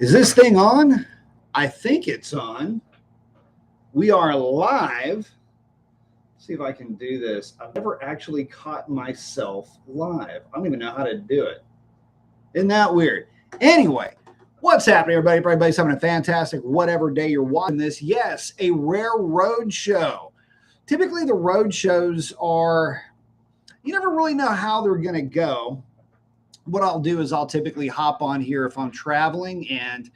Is this thing on? I think it's on. We are live. Let's see if I can do this. I've never actually caught myself live. I don't even know how to do it. Isn't that weird? Anyway, what's happening, everybody? Everybody's having a fantastic whatever day you're watching this. Yes, a rare road show. Typically, the road shows are, you never really know how they're going to go. What I'll do is I'll typically hop on here if I'm traveling and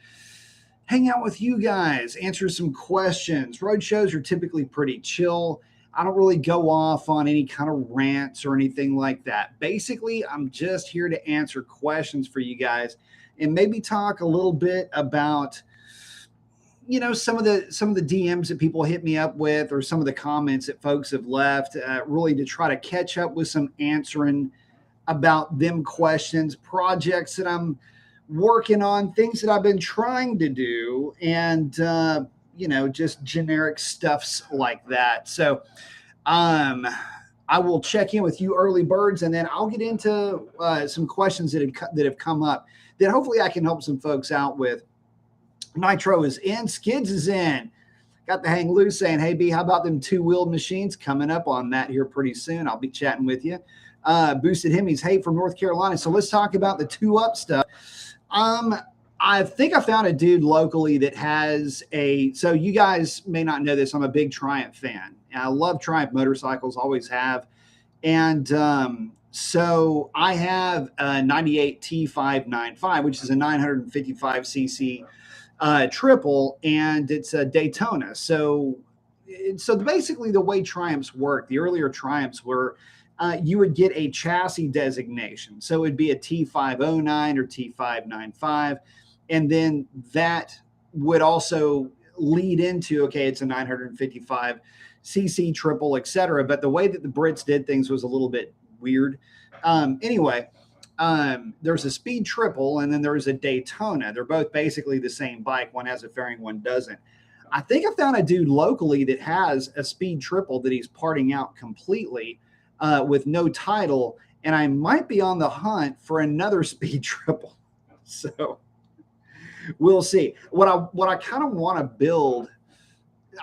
hang out with you guys, answer some questions. Road shows are typically pretty chill. I don't really go off on any kind of rants or anything like that. Basically, I'm just here to answer questions for you guys and maybe talk a little bit about, you know, some of the DMs that people hit me up with, or some of the comments that folks have left, really to try to catch up with some answering about them questions, projects that I'm working on, things that I've been trying to do, and you know, just generic stuffs like that. So I will check in with you early birds, and then I'll get into some questions that have come up that hopefully I can help some folks out with. Nitro is in, Skids is in. Got the hang loose saying, hey B, how about them two-wheeled machines? Coming up on that here pretty soon. I'll be chatting with you. Boosted Hemis, hey, from North Carolina. So let's talk about the two-up stuff. I think I found a dude locally that has so you guys may not know this, I'm a big Triumph fan. I love Triumph motorcycles, always have. And so I have a 98 T595, which is a 955cc triple, and it's a Daytona. So basically the way Triumphs work, the earlier Triumphs were, you would get a chassis designation. So it'd be a T509 or T595. And then that would also lead into, okay, it's a 955 cc triple, etc. But the way that the Brits did things was a little bit weird. Anyway, there's a speed triple, and then there's a Daytona. They're both basically the same bike. One has a fairing, one doesn't. I think I found a dude locally that has a speed triple that he's parting out completely with no title, and I might be on the hunt for another speed triple. So we'll see. What I kind of want to build,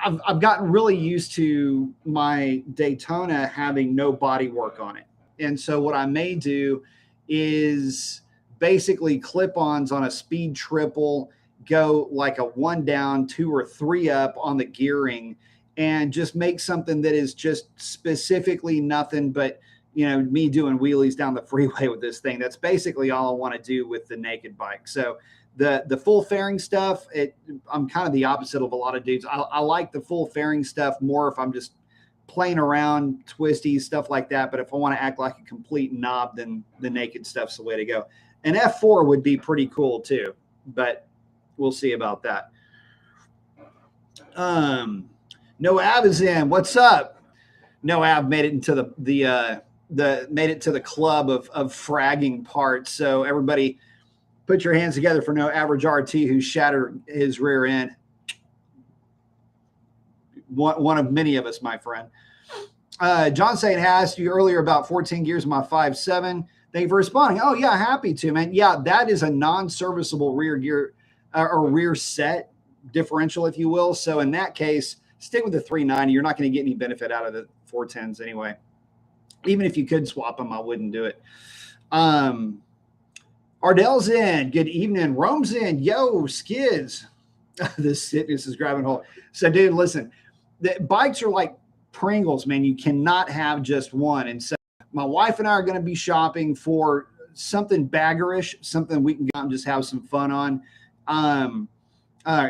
I've gotten really used to my Daytona having no body work on it. And so what I may do is basically clip-ons on a speed triple, go like a 1 down, 2 or 3 up on the gearing, and just make something that is just specifically nothing but, you know, me doing wheelies down the freeway with this thing. That's basically all I want to do with the naked bike. So the full fairing stuff, I'm kind of the opposite of a lot of dudes. I like the full fairing stuff more if I'm just playing around, twisties, stuff like that. But if I want to act like a complete knob, then the naked stuff's the way to go. An F4 would be pretty cool too, but we'll see about that. No Av is in. What's up? No Av made it into the club of fragging parts. So everybody, put your hands together for No Average RT, who shattered his rear end. One of many of us, my friend. John saying, I asked you earlier about 14 gears in my 5.7. Thank you for responding. Oh yeah, happy to, man. Yeah, that is a non-serviceable rear gear or rear set differential, if you will. So in that case, stick with the 390. You're not going to get any benefit out of the 410s anyway. Even if you could swap them, I wouldn't do it. Ardell's in. Good evening. Rome's in. Yo, Skids. This sickness is grabbing hold. So, dude, listen. The bikes are like Pringles, man. You cannot have just one. And so my wife and I are going to be shopping for something baggerish, something we can go out and just have some fun on.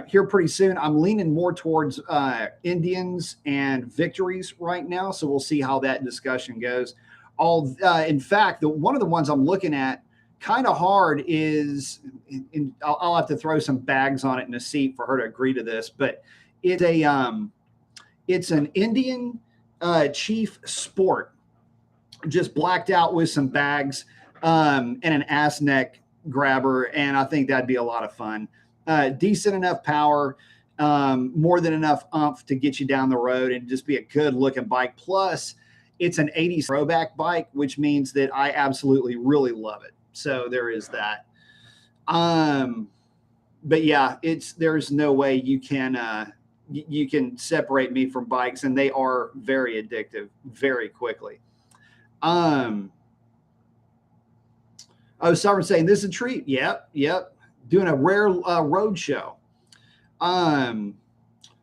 Here pretty soon. I'm leaning more towards Indians and Victories right now, so we'll see how that discussion goes. In fact, one of the ones I'm looking at kind of hard is, I'll have to throw some bags on it in a seat for her to agree to this, but it's an Indian Chief Sport, just blacked out with some bags and an ass neck grabber, and I think that'd be a lot of fun. Decent enough power, more than enough oomph to get you down the road and just be a good looking bike. Plus, it's an 80s throwback bike, which means that I absolutely really love it. So there is that. but yeah, there's no way you can you can separate me from bikes, and they are very addictive very quickly. Um, Sovereign saying this is a treat. Yep, yep. Doing a rare road show. Um,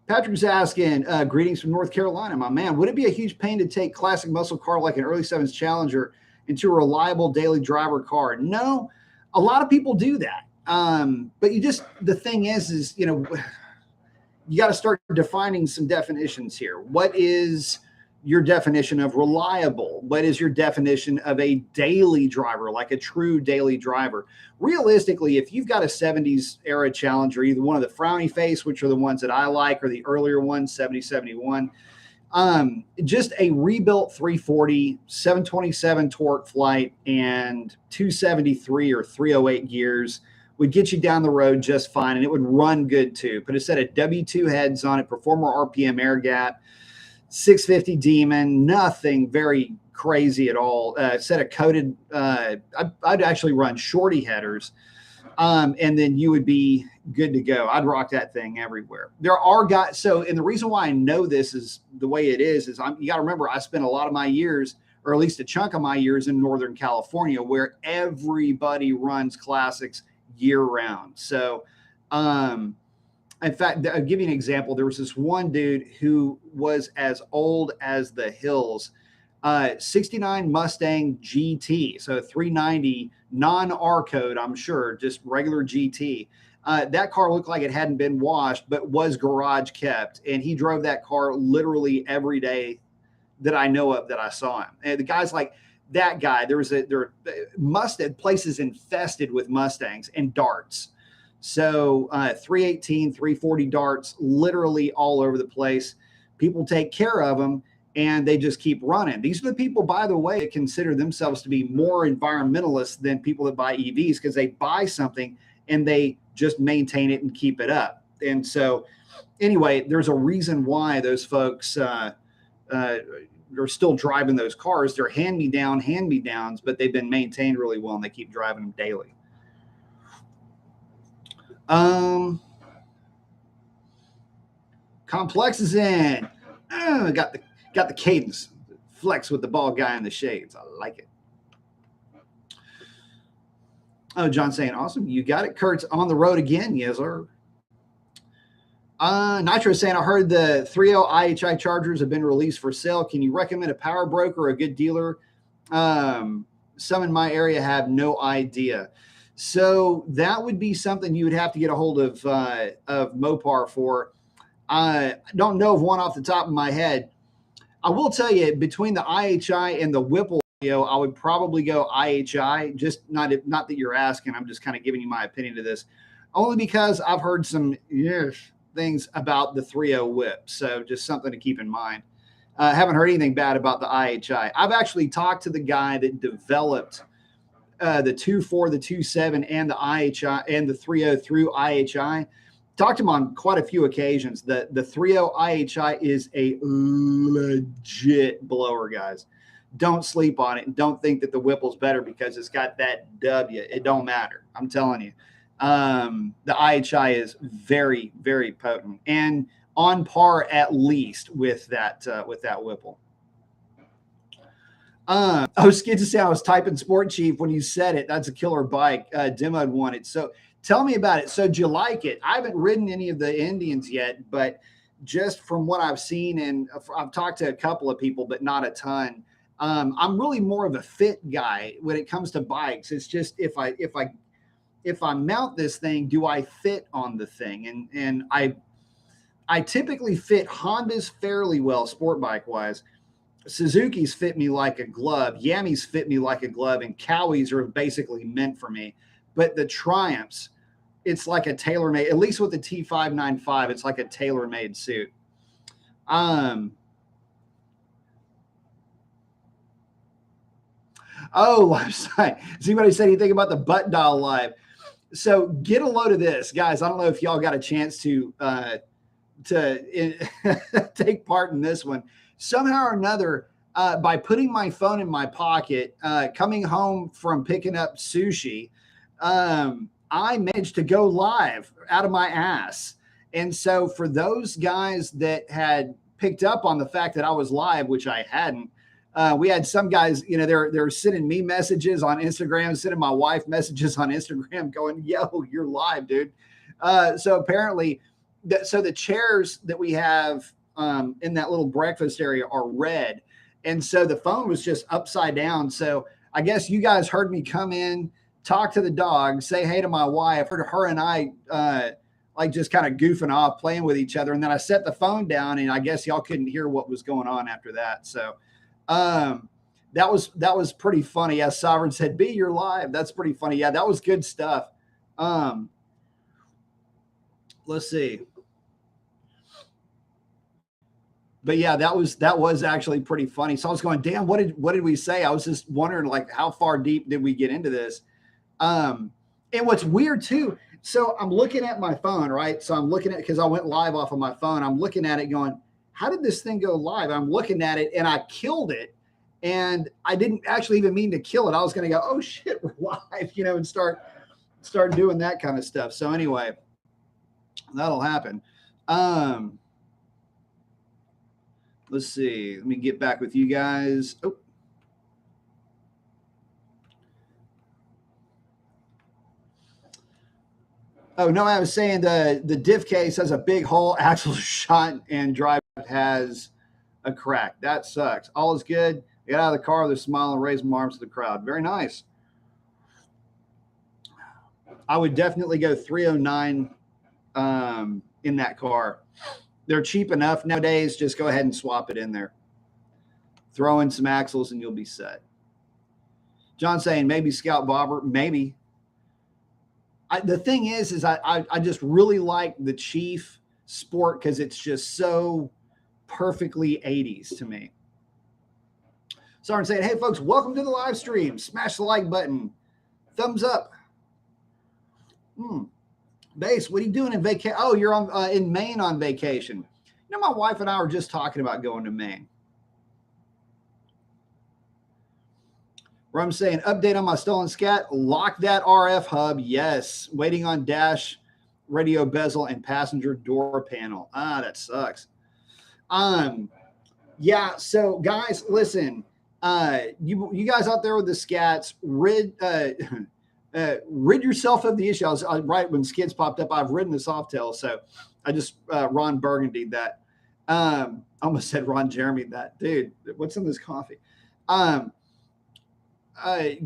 Patrick's asking, greetings from North Carolina, my man. Would it be a huge pain to take classic muscle car like an early sevens Challenger into a reliable daily driver car? No, a lot of people do that. But the thing is, you know, you got to start defining some definitions here. What is your definition of reliable? What is your definition of a daily driver, like a true daily driver? Realistically, if you've got a 70s era Challenger, either one of the frowny face, which are the ones that I like, or the earlier ones, 70, 71, just a rebuilt 340, 727 torque flight, and 273 or 308 gears would get you down the road just fine, and it would run good too. Put a set of W2 heads on it, Performer RPM air gap, 650 Demon, nothing very crazy at all. Set of coated, I'd actually run shorty headers, and then you would be good to go. I'd rock that thing everywhere. There are guys. So, and the reason why I know this is the way it is you got to remember, I spent a lot of my years, or at least a chunk of my years, in Northern California, where everybody runs classics year round. So, in fact, I'll give you an example. There was this one dude who was as old as the hills, 69 Mustang GT. So 390 non-R code, I'm sure, just regular GT. That car looked like it hadn't been washed, but was garage kept. And he drove that car literally every day that I know of that I saw him. And the guy's like, that guy, there are Mustang places infested with Mustangs and darts. So 318, 340 darts, literally all over the place. People take care of them and they just keep running. These are the people, by the way, that consider themselves to be more environmentalists than people that buy EVs, because they buy something and they just maintain it and keep it up. And so anyway, there's a reason why those folks are still driving those cars. They're hand-me-downs, but they've been maintained really well and they keep driving them daily. Complex is in. Got the cadence. Flex with the bald guy in the shades. I like it. Oh, John saying, awesome. You got it. Kurt's on the road again. Yes, sir. Nitro saying, I heard the 3.0 IHI chargers have been released for sale. Can you recommend a power broker or a good dealer? Some in my area have no idea. So that would be something you would have to get a hold of Mopar for. I don't know of one off the top of my head. I will tell you, between the IHI and the Whipple, I would probably go IHI. Just not that you're asking. I'm just kind of giving you my opinion to this, only because I've heard some things about the 3.0 whip. So just something to keep in mind. Haven't heard anything bad about the IHI. I've actually talked to the guy that developed the 2.4, the 2.7, and the IHI and the 3.0 through IHI. Talked to him on quite a few occasions. The 3.0 IHI is a legit blower, guys. Don't sleep on it, and don't think that the Whipple's better because it's got that W. It don't matter. I'm telling you. The IHI is very, very potent and on par at least with that Whipple. I was scared to say I was typing Sport Chief when you said it. That's a killer bike. Demoed wanted. So tell me about it. So do you like it? I haven't ridden any of the Indians yet, but just from what I've seen, and I've talked to a couple of people, but not a ton. I'm really more of a fit guy when it comes to bikes. It's just if I mount this thing, do I fit on the thing? And I typically fit Hondas fairly well, sport bike wise. Suzuki's fit me like a glove. Yami's fit me like a glove, and Cowies are basically meant for me. But the Triumphs, it's like a tailor-made, at least with the T595, it's like a tailor-made suit. Website. Has anybody said anything about the butt dial live? So get a load of this, guys. I don't know if y'all got a chance to take part in this one. Somehow or another, by putting my phone in my pocket, coming home from picking up sushi, I managed to go live out of my ass. And so for those guys that had picked up on the fact that I was live, which I hadn't, we had some guys, you know, they're sending me messages on Instagram, sending my wife messages on Instagram going, yo, you're live, dude. So apparently, so the chairs that we have in that little breakfast area are red. And so the phone was just upside down. So I guess you guys heard me come in, talk to the dog, say hey to my wife, heard her and I like just kind of goofing off, playing with each other. And then I set the phone down, and I guess y'all couldn't hear what was going on after that. So that was pretty funny. As Sovereign said, B, you're live. That's pretty funny. Yeah, that was good stuff. Let's see. But yeah, that was actually pretty funny. So I was going, damn, what did we say? I was just wondering, like, how far deep did we get into this? And what's weird too. So I'm looking at my phone, right? So I'm looking at, because I went live off of my phone. I'm looking at it going, how did this thing go live? I'm looking at it and I killed it. And I didn't actually even mean to kill it. I was going to go, oh shit, we're live, you know, and start doing that kind of stuff. So anyway, that'll happen. Let's see. Let me get back with you guys. Oh no, I was saying the diff case has a big hole, axle shot, and drive has a crack. That sucks. All is good. Get out of the car with a smile and raise my arms to the crowd. Very nice. I would definitely go 309 in that car. They're cheap enough nowadays. Just go ahead and swap it in there. Throw in some axles and you'll be set. John saying maybe Scout Bobber, maybe. The thing is I just really like the Chief Sport because it's just so perfectly 80s to me. Someone saying, hey folks, welcome to the live stream. Smash the like button. Thumbs up. Base, what are you doing in vacation? Oh, you're on in Maine on vacation. You know, my wife and I were just talking about going to Maine. Where I'm saying, update on my stolen scat. Lock that RF hub. Yes. Waiting on dash, radio bezel, and passenger door panel. That sucks. Yeah. So guys, listen. You guys out there with the scats, rid yourself of the issue. I was right when skids popped up. I've ridden the Softail, so I just Ron Burgundy that. I almost said Ron Jeremy that. Dude, what's in this coffee?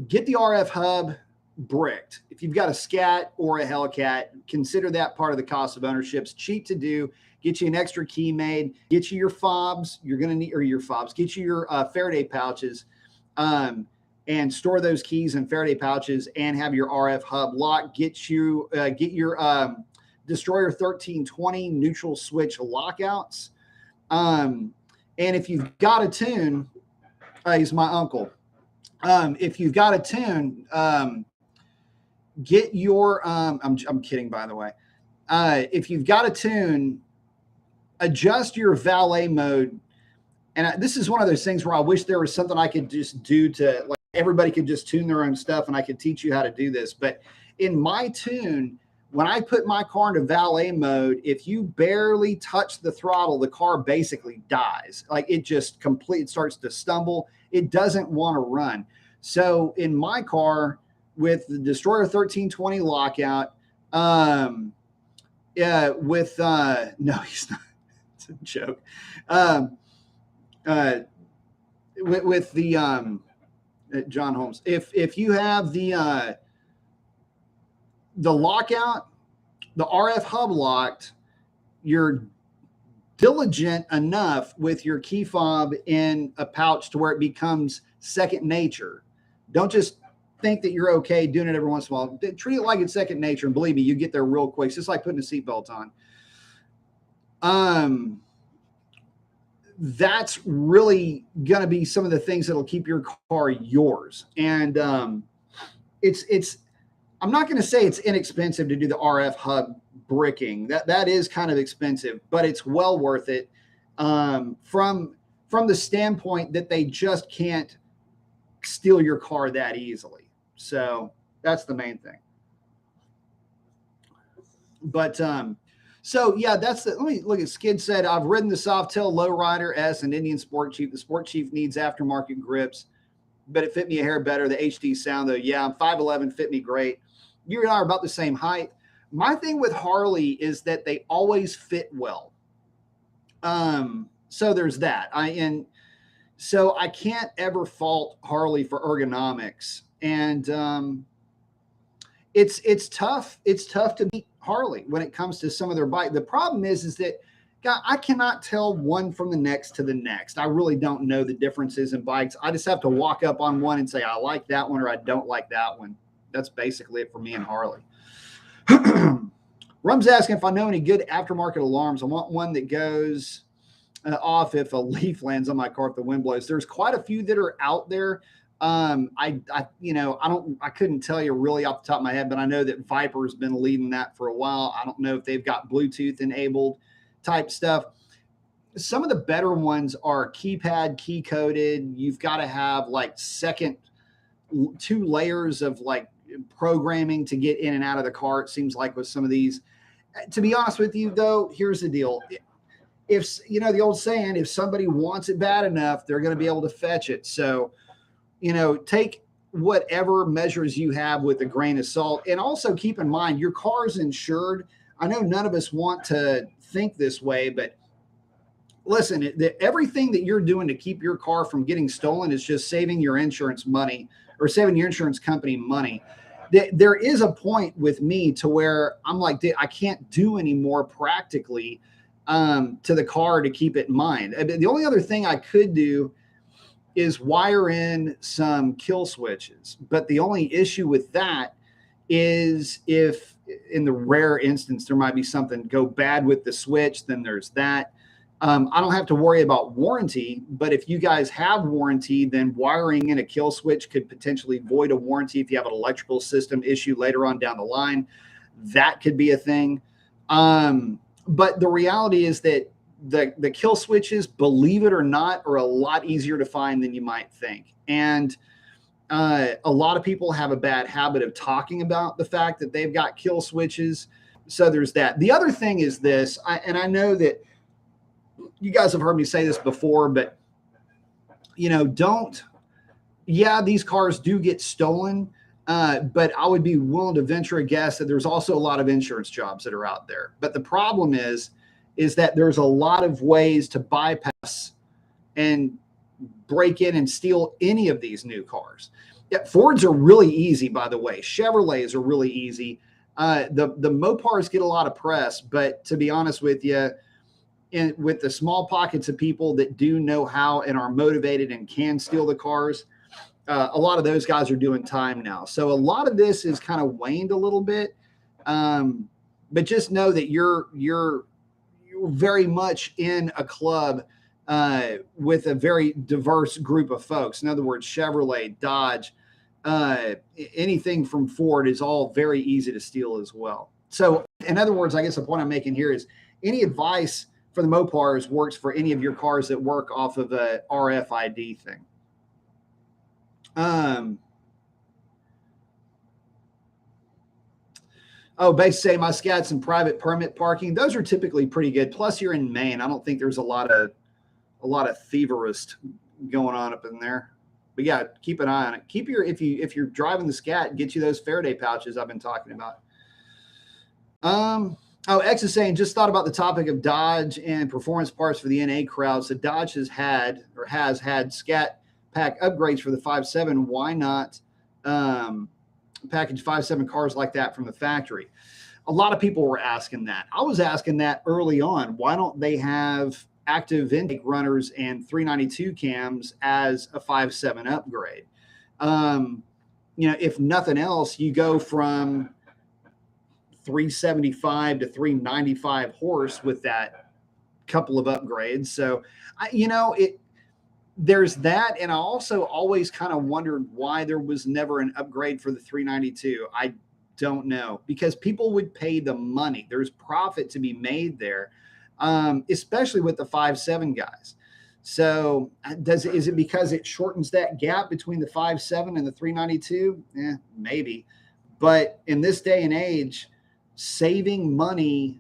Get the RF hub bricked. If you've got a Scat or a Hellcat, consider that part of the cost of ownership. It's cheap to do. Get you an extra key made. Get you your fobs. You're going to need, or your fobs. Get you your Faraday pouches. And store those keys in Faraday pouches and have your RF hub lock. Get your Destroyer 1320 neutral switch lockouts. And if you've got a tune, he's my uncle. If you've got a tune, get your, I'm kidding, by the way. If you've got a tune, adjust your valet mode. And this is one of those things where I wish there was something I could just do to, like, everybody could just tune their own stuff and I could teach you how to do this. But in my tune, when I put my car into valet mode, if you barely touch the throttle, the car basically dies. Like, it just it starts to stumble. It doesn't want to run. So in my car with the Destroyer 1320 lockout, no, he's not. It's a joke. With the John Holmes, if you have the lockout, the RF hub locked, you're diligent enough with your key fob in a pouch to where it becomes second nature. Don't just think that you're okay doing it every once in a while. Treat it like it's second nature, and believe me, you get there real quick. It's just like putting a seatbelt on. That's really going to be some of the things that'll keep your car yours. And it's I'm not going to say it's inexpensive to do the RF hub bricking. That is kind of expensive, but it's well worth it from the standpoint that they just can't steal your car that easily. So that's the main thing. But so yeah, that's the. Let me look at Skid said, I've ridden the Softail Lowrider S and Indian Sport Chief. The Sport Chief needs aftermarket grips, but it fit me a hair better. The HD sound though, yeah, I'm 5'11", fit me great. You and I are about the same height. My thing with Harley is that they always fit well. So there's that. So I can't ever fault Harley for ergonomics, and it's tough. It's tough to beat Harley when it comes to some of their bike. The problem is that God, I cannot tell one from the next to the next. I really don't know the differences in bikes. I just have to walk up on one and say, I like that one or I don't like that one. That's basically it for me and Harley. Rum's asking if I know any good aftermarket alarms. I want one that goes off if a leaf lands on my car if the wind blows. There's quite a few that are out there. I couldn't tell you really off the top of my head, but I know that Viper's been leading that for a while. I don't know if they've got Bluetooth enabled type stuff. Some of the better ones are keypad, key coded. You've got to have like two layers of like programming to get in and out of the car. It seems like with some of these, to be honest with you though, here's the deal. If you know the old saying, if somebody wants it bad enough, they're going to be able to fetch it. So, take whatever measures you have with a grain of salt, and also keep in mind your car's insured. I know none of us want to think this way, but listen, everything that you're doing to keep your car from getting stolen is just saving your insurance money or saving your insurance company money. There is a point with me to where I'm like, I can't do any more practically to the car to keep it in mind. The only other thing I could do is wire in some kill switches. But the only issue with that is if in the rare instance there might be something go bad with the switch, then there's that. I don't have to worry about warranty, but if you guys have warranty, then wiring in a kill switch could potentially void a warranty if you have an electrical system issue later on down the line. That could be a thing. But the reality is that the kill switches, believe it or not, are a lot easier to find than you might think. And a lot of people have a bad habit of talking about the fact that they've got kill switches. So there's that. The other thing is this, and I know that you guys have heard me say this before, but these cars do get stolen. But I would be willing to venture a guess that there's also a lot of insurance jobs that are out there. But the problem is that there's a lot of ways to bypass and break in and steal any of these new cars. Yeah, Fords are really easy, by the way. Chevrolets are really easy. The Mopars get a lot of press, but to be honest with you, with the small pockets of people that do know how and are motivated and can steal the cars, a lot of those guys are doing time now. So a lot of this is kind of waned a little bit. But just know that you're very much in a club with a very diverse group of folks. In other words, Chevrolet, Dodge, anything from Ford is all very easy to steal as well. So in other words, I guess the point I'm making here is any advice for the Mopars works for any of your cars that work off of a RFID thing. Basically say my scats and private permit parking. Those are typically pretty good. Plus you're in Maine. I don't think there's a lot of thieverist going on up in there, but yeah, keep an eye on it. If you're driving the scat, get you those Faraday pouches I've been talking about. X is saying, just thought about the topic of Dodge and performance parts for the NA crowd. So Dodge has had scat pack upgrades for the 5.7. Why not package 5.7 cars like that from the factory? A lot of people were asking that. I was asking that early on. Why don't they have active intake runners and 392 cams as a 5.7 upgrade? If nothing else, you go from 375 to 395 horse with that couple of upgrades. So, there's that. And I also always kind of wondered why there was never an upgrade for the 392. I don't know, because people would pay the money. There's profit to be made there, especially with the 5.7 guys. So is it because it shortens that gap between the 5.7 and the 392? Maybe. But in this day and age, saving money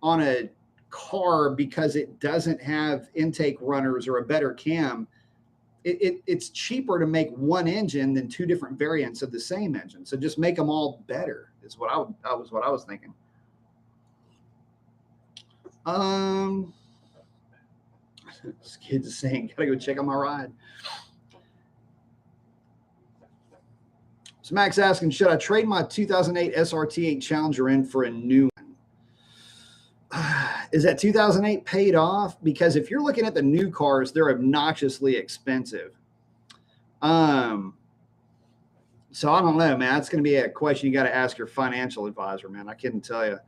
on a car because it doesn't have intake runners or a better cam. It's cheaper to make one engine than two different variants of the same engine. So just make them all better is what I was thinking. This kid's saying, gotta go check on my ride. So Max asking, should I trade my 2008 SRT8 Challenger in for a new one? Is that 2008 paid off? Because if you're looking at the new cars, they're obnoxiously expensive. So I don't know, man. That's going to be a question you got to ask your financial advisor, man. I couldn't tell you.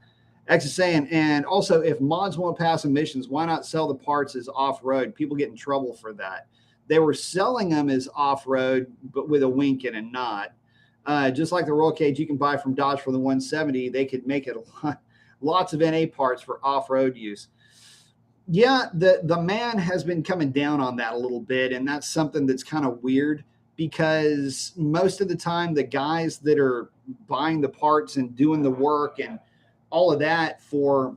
X is saying, and also if mods won't pass emissions, why not sell the parts as off-road? People get in trouble for that. They were selling them as off-road, but with a wink and a nod. Just like the roll cage you can buy from Dodge for the 170, they could make it lots of NA parts for off-road use. Yeah, the man has been coming down on that a little bit, and that's something that's kind of weird because most of the time the guys that are buying the parts and doing the work and all of that for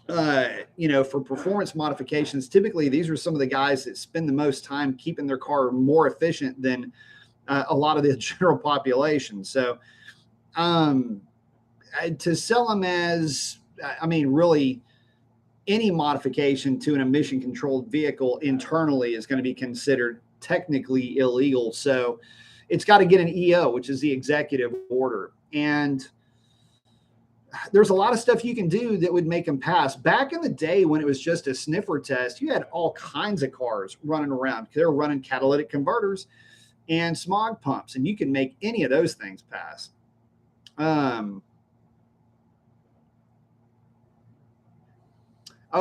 for performance modifications, typically these are some of the guys that spend the most time keeping their car more efficient than a lot of the general population. So to sell them as, I mean, really any modification to an emission controlled vehicle internally is going to be considered technically illegal. So it's got to get an EO, which is the executive order. And there's a lot of stuff you can do that would make them pass. Back in the day when it was just a sniffer test, you had all kinds of cars running around. They were running catalytic converters and smog pumps, and you can make any of those things pass.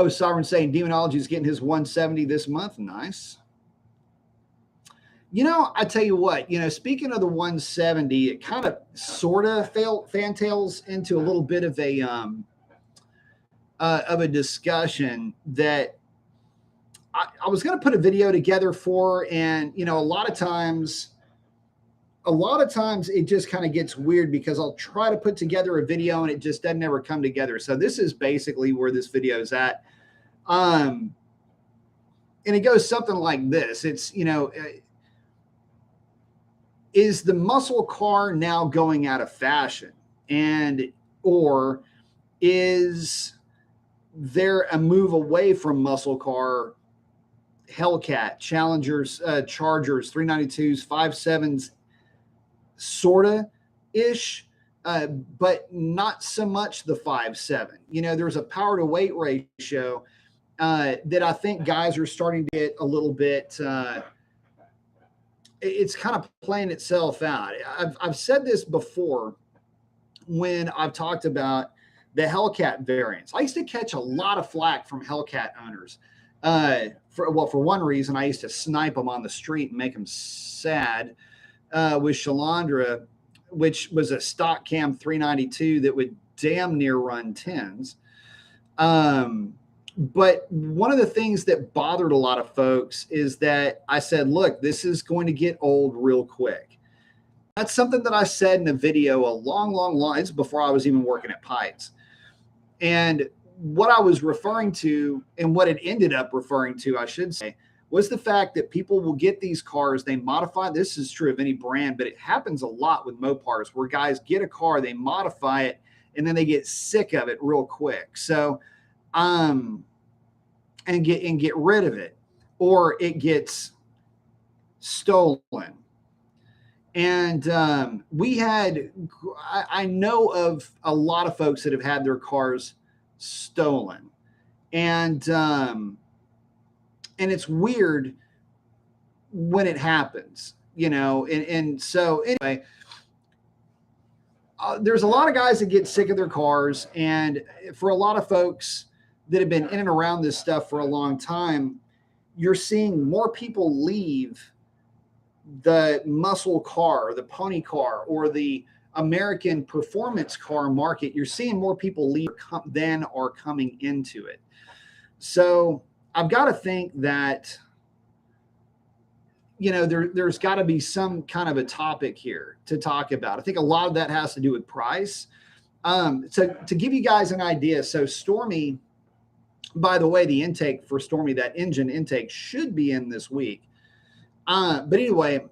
Sovereign saying Demonology is getting his 170 this month. Nice. I tell you what, speaking of the 170, it kind of sort of fantails into a little bit of a discussion that I was going to put a video together for, and, a lot of times it just kind of gets weird because I'll try to put together a video and it just doesn't ever come together. So this is basically where this video is at. And it goes something like this. It's, is the muscle car now going out of fashion? Or is there a move away from muscle car, Hellcat, Challengers, Chargers, 392s, 57s, sorta ish, but not so much the 5.7. There's a power to weight ratio that I think guys are starting to get a little bit. It's kind of playing itself out. I've said this before when I've talked about the Hellcat variants. I used to catch a lot of flack from Hellcat owners. For one reason, I used to snipe them on the street and make them sad with Shalandra, which was a stock cam 392 that would damn near run 10s. But one of the things that bothered a lot of folks is that I said, look, this is going to get old real quick. That's something that I said in a video a long, it's before I was even working at Pikes. And what I was referring to, and what it ended up referring to, I should say, was the fact that people will get these cars, they modify. This is true of any brand, but it happens a lot with Mopars where guys get a car, they modify it, and then they get sick of it real quick. So, and get rid of it, or it gets stolen. And I know of a lot of folks that have had their cars stolen, and it's weird when it happens, and so anyway, there's a lot of guys that get sick of their cars, and for a lot of folks that have been in and around this stuff for a long time, you're seeing more people leave the muscle car, the pony car, or the American performance car market. You're seeing more people leave than are coming into it. So I've got to think that, there's got to be some kind of a topic here to talk about. I think a lot of that has to do with price. So to give you guys an idea, so Stormy, by the way, the intake for Stormy, that engine intake should be in this week. But anyway,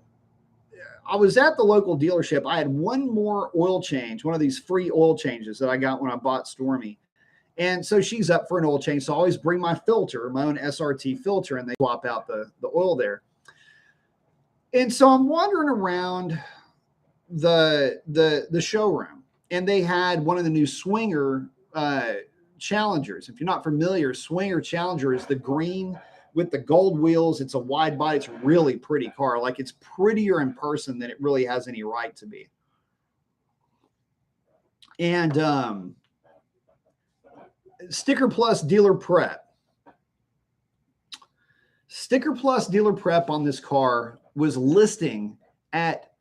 I was at the local dealership. I had one more oil change, one of these free oil changes that I got when I bought Stormy. And so she's up for an oil change. So I always bring my filter, my own SRT filter, and they swap out the oil there. And so I'm wandering around the showroom, and they had one of the new Swinger Challengers. If you're not familiar, Swinger Challenger is the green with the gold wheels. It's a wide body. It's a really pretty car. Like, it's prettier in person than it really has any right to be. And Sticker Plus Dealer Prep. Sticker Plus Dealer Prep on this car was listing at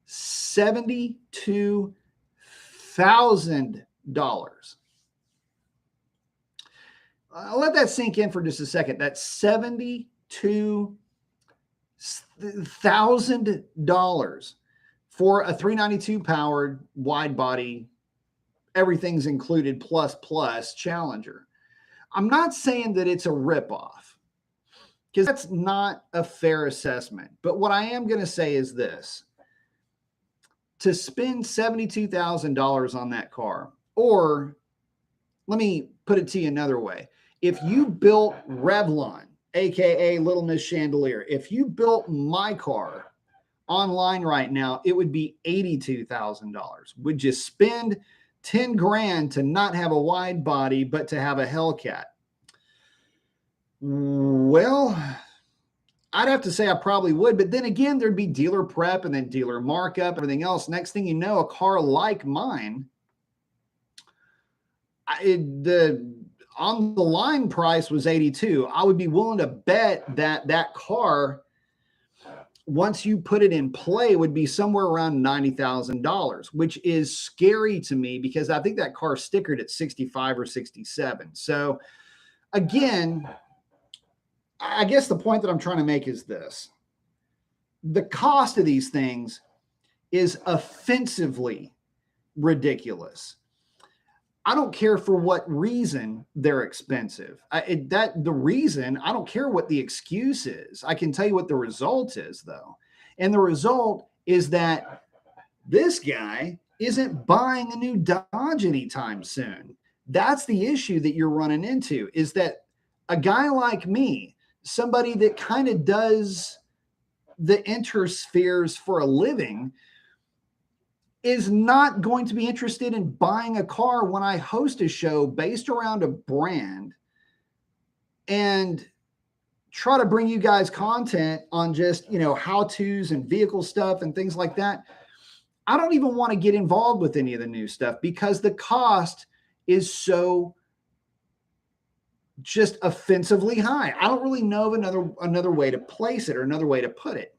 $72,000. I'll let that sink in for just a second. That's $72,000 for a 392 powered wide body, everything's included plus Challenger. I'm not saying that it's a ripoff, because that's not a fair assessment. But what I am going to say is this: to spend $72,000 on that car, or let me put it to you another way. If you built Revlon, aka Little Miss Chandelier, if you built my car online right now, it would be $82,000. Would you spend 10 grand to not have a wide body, but to have a Hellcat? Well, I'd have to say I probably would, but then again, there'd be dealer prep and then dealer markup, everything else. Next thing you know, a car like mine, the on the line price was 82. I would be willing to bet that that car, once you put it in play, would be somewhere around $90,000, which is scary to me because I think that car stickered at 65 or 67. So again, I guess the point that I'm trying to make is this: the cost of these things is offensively ridiculous. I don't care for what reason they're expensive. The reason, I don't care what the excuse is. I can tell you what the result is, though. And the result is that this guy isn't buying a new Dodge anytime soon. That's the issue that you're running into, is that a guy like me, somebody that kind of does the interspheres for a living, is not going to be interested in buying a car when I host a show based around a brand and try to bring you guys content on just, how-tos and vehicle stuff and things like that. I don't even want to get involved with any of the new stuff because the cost is so just offensively high. I don't really know of another way to place it or another way to put it.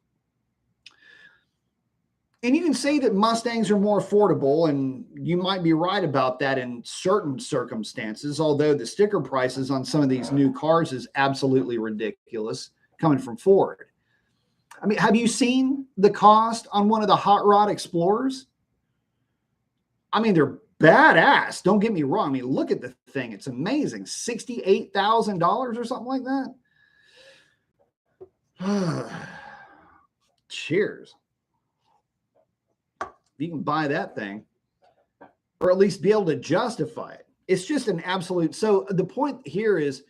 And you can say that Mustangs are more affordable, and you might be right about that in certain circumstances, although the sticker prices on some of these new cars is absolutely ridiculous coming from Ford. I mean, have you seen the cost on one of the Hot Rod Explorers? I mean, they're badass. Don't get me wrong. I mean, look at the thing. It's amazing. $68,000 or something like that. Cheers. You can buy that thing, or at least be able to justify it. It's just an absolute. So the point here is,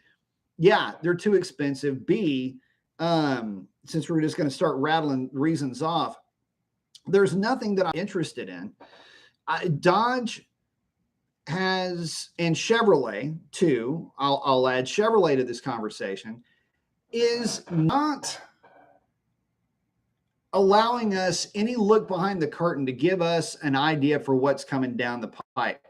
yeah, they're too expensive. B, since we're just going to start rattling reasons off, there's nothing that I'm interested in. Dodge has, and Chevrolet too, I'll add Chevrolet to this conversation, is not allowing us any look behind the curtain to give us an idea for what's coming down the pipe.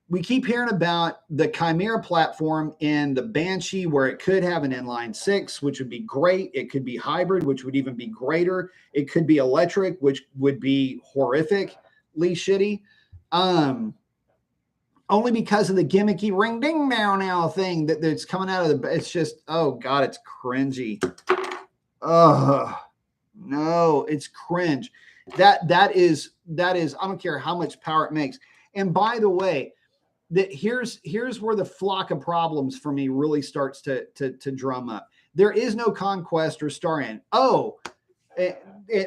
We keep hearing about the Chimera platform and the Banshee, where it could have an inline six, which would be great. It could be hybrid, which would even be greater. It could be electric, which would be horrifically shitty. Only because of the gimmicky ring ding now thing that's coming out of it's just, oh God, it's cringy. No, it's cringe. That is, I don't care how much power it makes. And by the way, here's where the flock of problems for me really starts to drum up. There is no Conquest or Starion.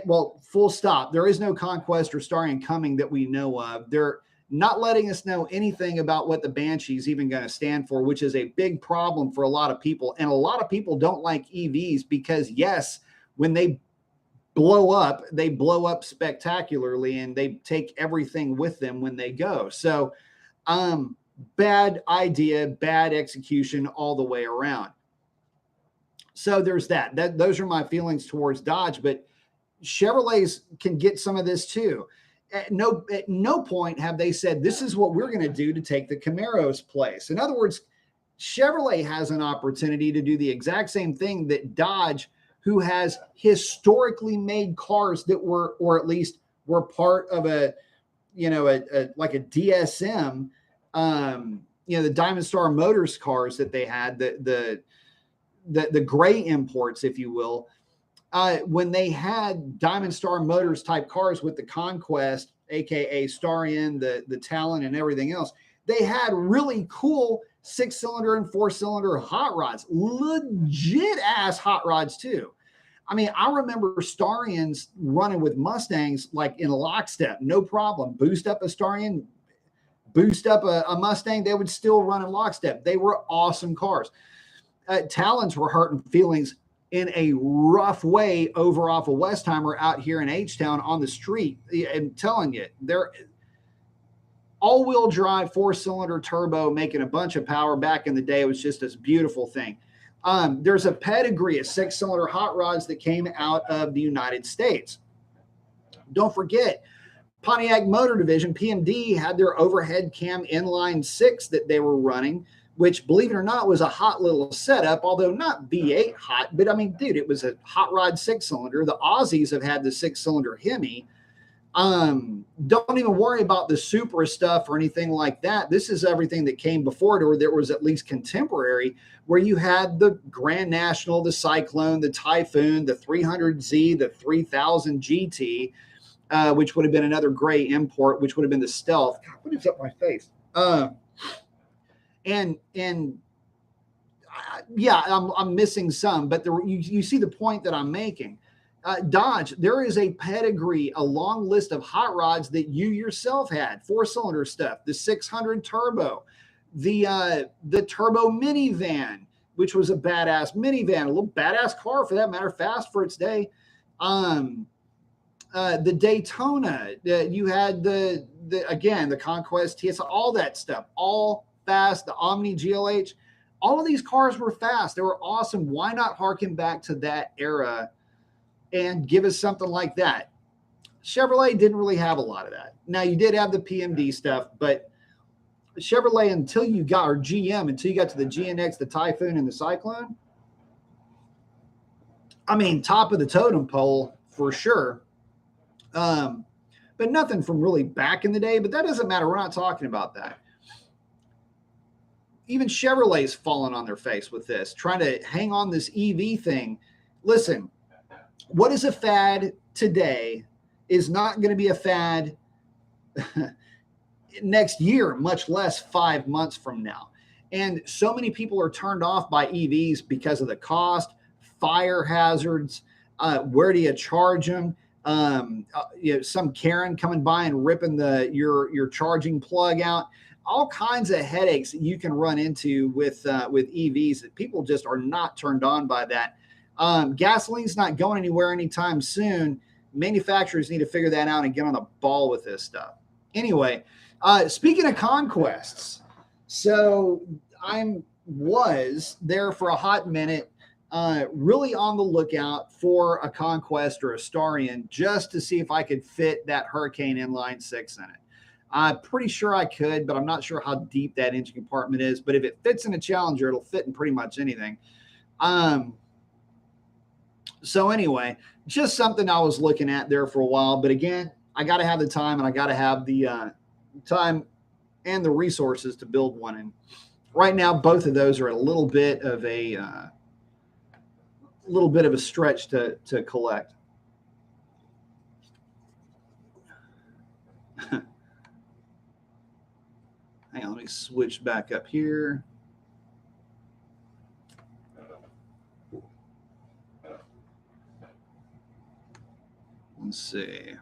Well, full stop. There is no Conquest or Starion coming that we know of. They're not letting us know anything about what the Banshee is even going to stand for, which is a big problem for a lot of people. And a lot of people don't like EVs because, yes, when they blow up spectacularly, and they take everything with them when they go. So bad idea, bad execution all the way around. So there's that. Those are my feelings towards Dodge, but Chevrolets can get some of this too. At no point have they said, this is what we're going to do to take the Camaro's place. In other words, Chevrolet has an opportunity to do the exact same thing that Dodge, who has historically made cars that were, or at least were part of a like a DSM, the Diamond Star Motors cars that they had, the gray imports, if you will. When they had Diamond Star Motors type cars with the Conquest, aka Starion, the Talon, and everything else, they had really cool 6-cylinder and 4-cylinder hot rods, legit ass hot rods too. I mean, I remember Starions running with Mustangs like in lockstep, no problem. Boost up a Starion, boost up a Mustang, they would still run in lockstep. They were awesome cars. Talons were hurting feelings in a rough way over off of Westheimer out here in H-Town on the street. I'm telling you, they're all-wheel drive 4-cylinder turbo making a bunch of power back in the day. It was just this beautiful thing. There's a pedigree of 6-cylinder hot rods that came out of the United States. Don't forget, Pontiac Motor Division, PMD, had their overhead cam inline 6 that they were running, which, believe it or not, was a hot little setup, although not V8 hot, but I mean, dude, it was a hot rod 6-cylinder. The Aussies have had the 6-cylinder Hemi. Don't even worry about the Supra stuff or anything like that. This is everything that came before it, or there was at least contemporary, where you had the Grand National, the Cyclone, the Typhoon, the 300Z, the 3000 GT, which would have been another gray import, which would have been the Stealth. God, what is up my face? I'm missing some, but you see the point that I'm making. Dodge, there is a pedigree, a long list of hot rods that you yourself had, 4-cylinder stuff, the 600 turbo, the turbo minivan, which was a badass minivan, a little badass car for that matter, fast for its day. The Daytona, you had the Conquest TS, all that stuff, all fast, the Omni GLH, all of these cars were fast. They were awesome. Why not harken back to that era and give us something like that? Chevrolet didn't really have a lot of that. Now, you did have the PMD stuff, but Chevrolet, until you got to the GNX, the Typhoon, and the Cyclone, I mean, top of the totem pole for sure. But nothing from really back in the day, but that doesn't matter. We're not talking about that. Even Chevrolet's fallen on their face with this, trying to hang on this EV thing. Listen, what is a fad today is not going to be a fad next year, much less 5 months from now. And so many people are turned off by EVs because of the cost, fire hazards, where do you charge them? Some Karen coming by and ripping your charging plug out. All kinds of headaches that you can run into with EVs that people just are not turned on by that. Gasoline's not going anywhere anytime soon. Manufacturers need to figure that out and get on the ball with this stuff. Anyway, speaking of conquests, so I was there for a hot minute, really on the lookout for a Conquest or a Starion just to see if I could fit that Hurricane inline 6 in it. I'm pretty sure I could, but I'm not sure how deep that engine compartment is. But if it fits in a Challenger, it'll fit in pretty much anything. So anyway, just something I was looking at there for a while. But again, I got to have the time, and I got to have the time and the resources to build one. And right now, both of those are a little bit of a stretch to collect. Hang on, let me switch back up here. Let's see.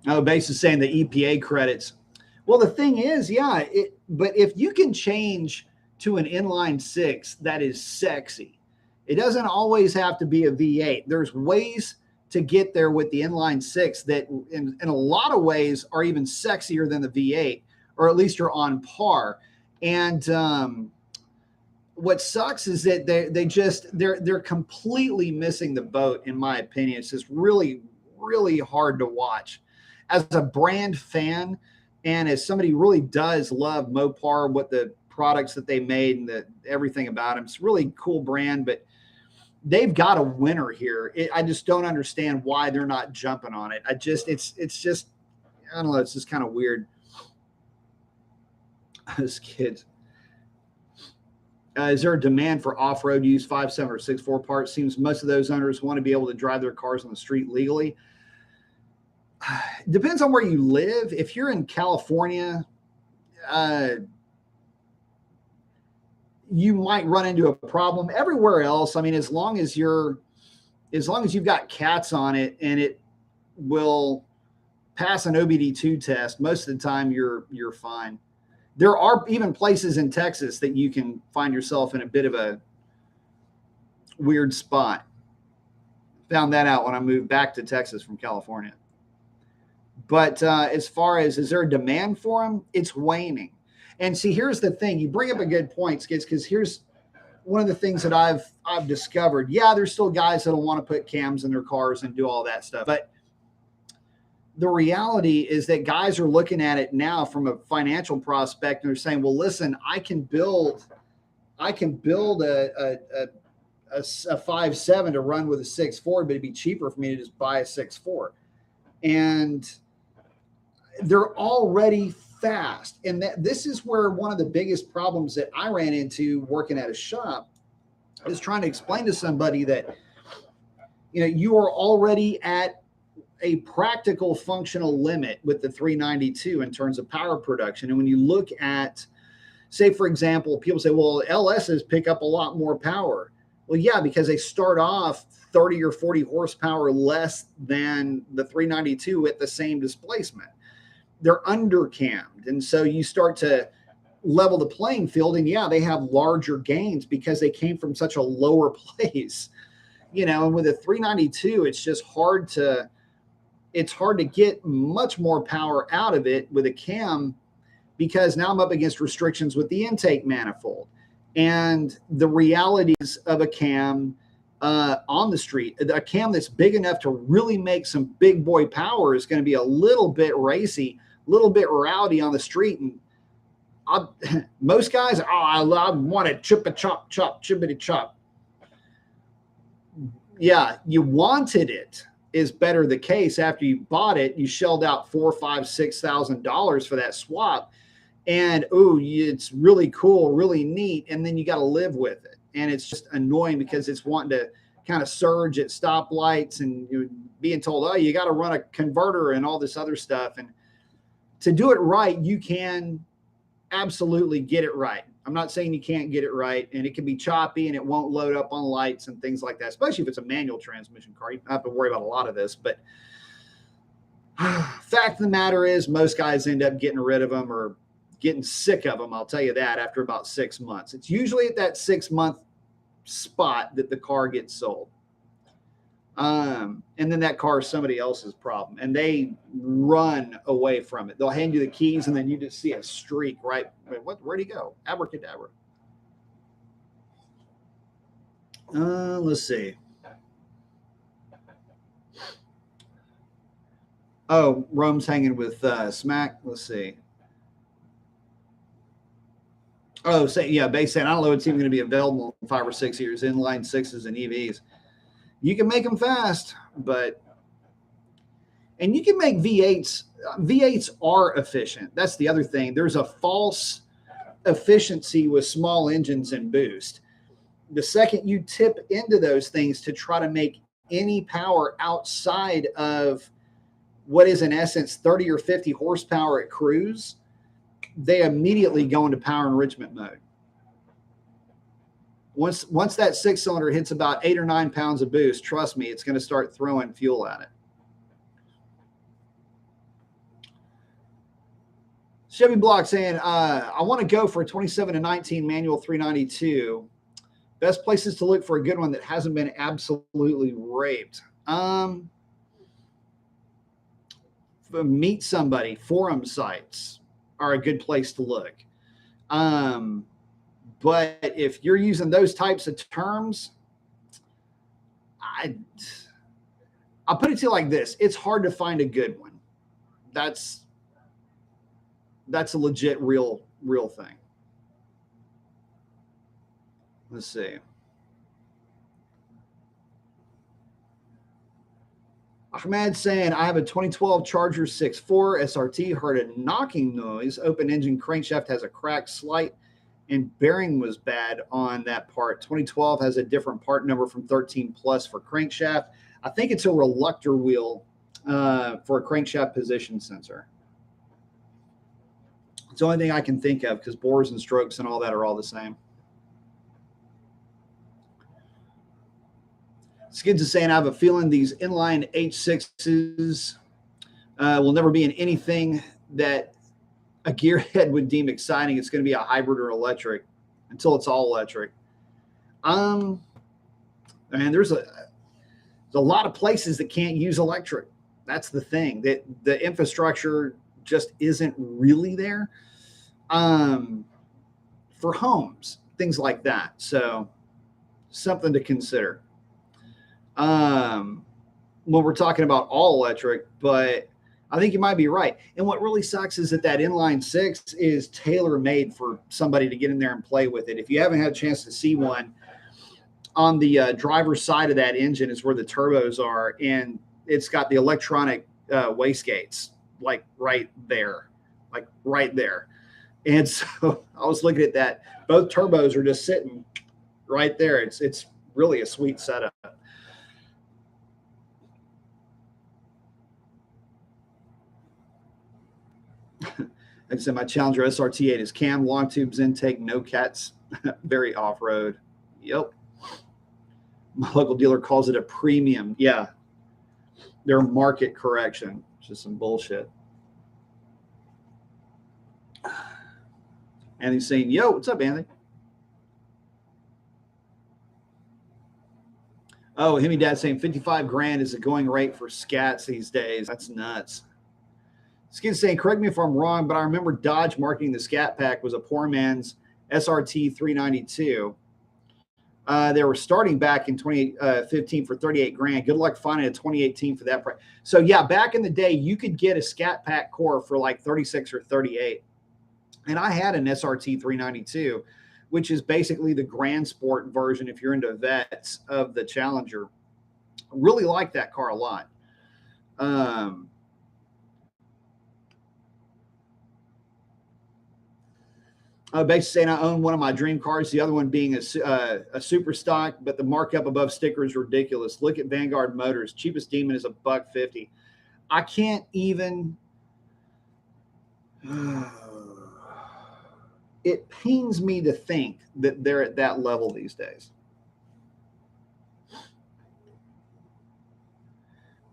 Oh, basically saying the EPA credits. Well, the thing is, yeah, but if you can change to an inline six that is sexy, it doesn't always have to be a V8. There's ways to get there with the inline six that in a lot of ways are even sexier than the V8, or at least are on par. And what sucks is that they're completely missing the boat, in my opinion. It's just really, really hard to watch. As a brand fan, and as somebody who really does love Mopar, what the products that they made and everything about them, it's a really cool brand, but they've got a winner here. I just don't understand why they're not jumping on it. It's just, I don't know. It's just kind of weird. Those kids. Is there a demand for off-road use 5.7 or 6.4 parts? Seems most of those owners want to be able to drive their cars on the street legally. Depends on where you live. If you're in California, you might run into a problem. Everywhere else, I mean, as long as you've got cats on it and it will pass an OBD2 test, most of the time you're fine. There are even places in Texas that you can find yourself in a bit of a weird spot. Found that out when I moved back to Texas from California. But as far as, is there a demand for them? It's waning. And see, here's the thing. You bring up a good point, Skits, because here's one of the things that I've discovered. Yeah, there's still guys that'll want to put cams in their cars and do all that stuff. But the reality is that guys are looking at it now from a financial prospect, and they're saying, well, listen, I can build a 5.7 to run with a 6.4, but it'd be cheaper for me to just buy a 6.4. And they're already fast. And this is where one of the biggest problems that I ran into working at a shop is trying to explain to somebody that, you are already at a practical functional limit with the 392 in terms of power production. And when you look at, say, for example, people say, well, LSs pick up a lot more power. Well, yeah, because they start off 30 or 40 horsepower less than the 392 at the same displacement. They're undercammed. And so you start to level the playing field, and yeah, they have larger gains because they came from such a lower place, and with a 392, it's just hard to get much more power out of it with a cam, because now I'm up against restrictions with the intake manifold and the realities of a cam on the street. A cam that's big enough to really make some big boy power is going to be a little bit racy, a little bit rowdy on the street. And most guys, I want to chop, chippity chop. Yeah, you wanted it is better the case. After you bought it, you shelled out $4,000, $5,000, $6,000 for that swap, and it's really cool, really neat, and then you got to live with it, and it's just annoying because it's wanting to kind of surge at stoplights, and you're being told, you got to run a converter and all this other stuff. And to do it right, you can absolutely get it right. I'm not saying you can't get it right, and it can be choppy and it won't load up on lights and things like that, especially if it's a manual transmission car. You don't have to worry about a lot of this. But fact of the matter is, most guys end up getting rid of them or getting sick of them. I'll tell you that after about 6 months. It's usually at that 6-month spot that the car gets sold. And then that car is somebody else's problem, and they run away from it. They'll hand you the keys, and then you just see a streak, right? Where'd he go? Abracadabra. Let's see. Oh, Rome's hanging with Smack. Let's see. Oh, base saying, I don't know it's even going to be available in 5 or 6 years, inline sixes and EVs. You can make them fast, and you can make V8s. V8s are efficient. That's the other thing. There's a false efficiency with small engines and boost. The second you tip into those things to try to make any power outside of what is in essence 30 or 50 horsepower at cruise, they immediately go into power enrichment mode. Once that 6-cylinder hits about 8 or 9 pounds of boost, trust me, it's going to start throwing fuel at it. Chevy Block saying, I want to go for a 27 to 19 manual 392. Best places to look for a good one that hasn't been absolutely raped. Meet somebody. Forum sites are a good place to look. But if you're using those types of terms, I'll put it to you like this. It's hard to find a good one. That's a legit real thing. Let's see. Ahmed saying, I have a 2012 Charger 6.4 SRT, heard a knocking noise. Open engine crankshaft has a cracked slight, and bearing was bad on that part. 2012 has a different part number from 13 plus for crankshaft. I think it's a reluctor wheel for a crankshaft position sensor. It's the only thing I can think of because bores and strokes and all that are all the same. Skids is saying, I have a feeling these inline H6s will never be in anything that a gearhead would deem exciting. It's going to be a hybrid or electric until it's all electric. And there's a lot of places that can't use electric. That's the thing, that the infrastructure just isn't really there for homes, things like that. So something to consider when we're talking about all electric, but I think you might be right. And what really sucks is that inline 6 is tailor-made for somebody to get in there and play with it. If you haven't had a chance to see one, on the driver's side of that engine is where the turbos are, and it's got the electronic wastegates, like right there. And so I was looking at that. Both turbos are just sitting right there. It's really a sweet setup. I said my Challenger SRT8 is cam, long tubes intake, no cats, very off-road. Yep. My local dealer calls it a premium. Yeah. Their market correction. It's just some bullshit. Anthony's saying, yo, what's up, Anthony? Oh, Himmy Dad saying 55 grand is the going rate for scats these days. That's nuts. Skin saying, correct me if I'm wrong, but I remember Dodge marketing the Scat Pack was a poor man's SRT 392. They were starting back in 2015 for 38 grand. Good luck finding a 2018 for that price. So yeah, back in the day, you could get a Scat Pack core for like 36 or 38. And I had an SRT 392, which is basically the Grand Sport version, if you're into vets, of the Challenger. I really like that car a lot. Basically saying I own one of my dream cars, the other one being a super stock, but the markup above sticker is ridiculous. Look at Vanguard Motors. Cheapest Demon is $150. I can't even. It pains me to think that they're at that level these days.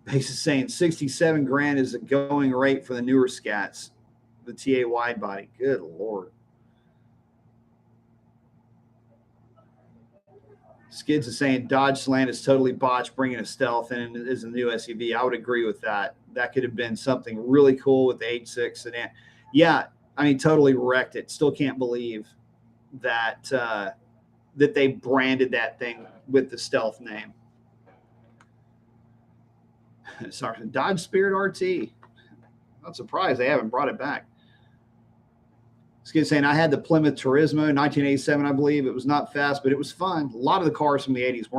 Base is saying 67 grand is the going rate for the newer Scats, the TA wide body. Good Lord. Skids is saying Dodge Slant is totally botched, bringing a stealth in as a new SUV. I would agree with that. That could have been something really cool with the H6 sedan. Yeah, I mean, totally wrecked it. Still can't believe that that they branded that thing with the stealth name. Sorry, Dodge Spirit RT. Not surprised they haven't brought it back. Skids saying I had the Plymouth Turismo 1987, I believe. It was not fast, but it was fun. A lot of the cars from the 80s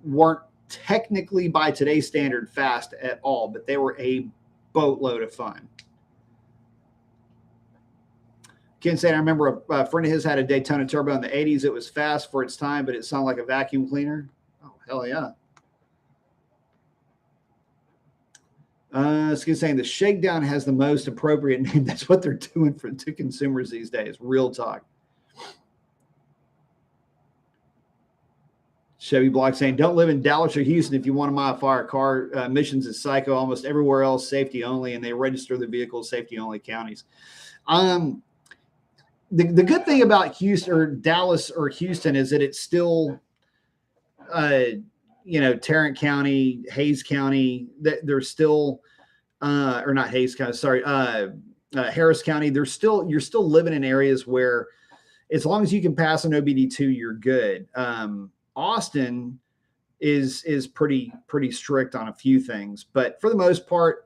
weren't technically by today's standard fast at all, but they were a boatload of fun. Ken saying I remember a friend of his had a Daytona Turbo in the 80s. It was fast for its time, but it sounded like a vacuum cleaner. Oh, hell yeah. It's saying the shakedown has the most appropriate name. That's what they're doing to consumers these days. Real talk. Chevy Block saying, don't live in Dallas or Houston if you want to modify a car. Emissions is psycho. Almost everywhere else, safety only, and they register the vehicles safety only counties. The good thing about Houston or Dallas or Houston is that it's still, Tarrant County, Hayes County. That there's still, or not Hayes County. Sorry, Harris County. You're still living in areas where, as long as you can pass an OBD2, you're good. Austin is pretty strict on a few things, but for the most part,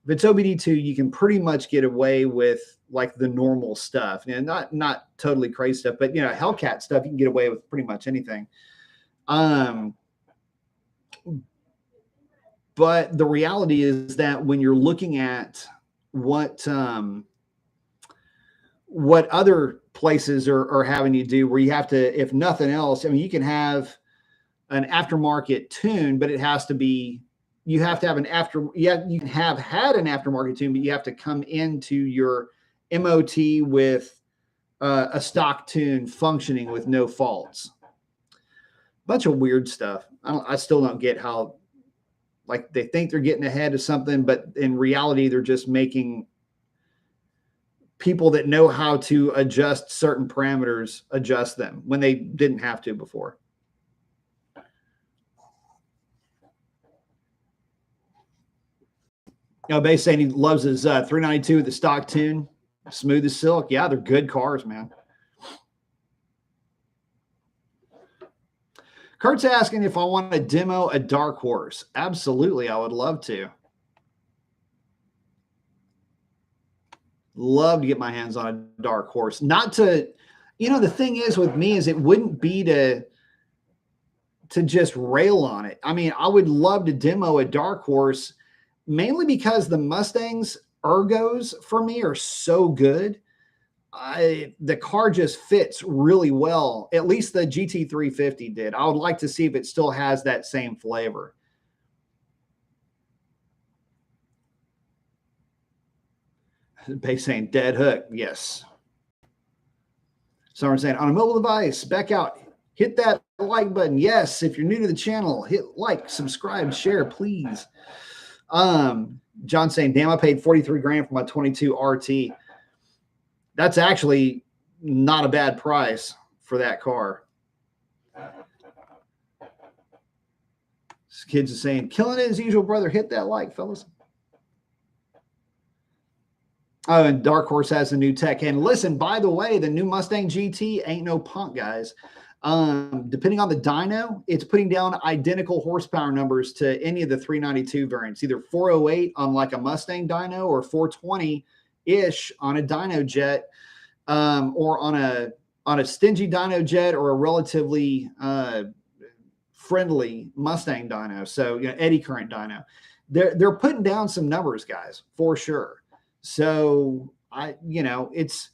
if it's OBD2, you can pretty much get away with like the normal stuff, and not totally crazy stuff, but Hellcat stuff, you can get away with pretty much anything. But the reality is that when you're looking at what other places are having you do, where you have to, if nothing else, I mean, you can have an aftermarket tune, but it has to be, you have to have you can have had an aftermarket tune, but you have to come into your MOT with a stock tune functioning with no faults. Bunch of weird stuff. I still don't get how, like, they think they're getting ahead of something, but in reality, they're just making people that know how to adjust certain parameters adjust them when they didn't have to before. Base saying he loves his 392 with the stock tune, smooth as silk. Yeah, they're good cars, man. Kurt's asking if I want to demo a Dark Horse. Absolutely, I would love to. Love to get my hands on a Dark Horse. Not to, the thing is with me is it wouldn't be to just rail on it. I mean, I would love to demo a Dark Horse, mainly because the Mustang's ergos for me are so good. The car just fits really well. At least the GT350 did. I would like to see if it still has that same flavor. Base saying dead hook. Yes. Someone saying on a mobile device, back out, hit that like button. Yes. If you're new to the channel, hit like, subscribe, share, please. John saying, damn, I paid 43 grand for my 22 RT. That's actually not a bad price for that car. This kid's is saying, killing it as usual, brother. Hit that like, fellas. Oh, and Dark Horse has a new tech. And listen, by the way, the new Mustang GT ain't no punk, guys. Depending on the dyno, it's putting down identical horsepower numbers to any of the 392 variants, either 408 on like a Mustang dyno or 420-ish on a dyno jet, or on a stingy dyno jet or a relatively friendly Mustang dyno. So, eddy current dyno. They're putting down some numbers, guys, for sure. So but it's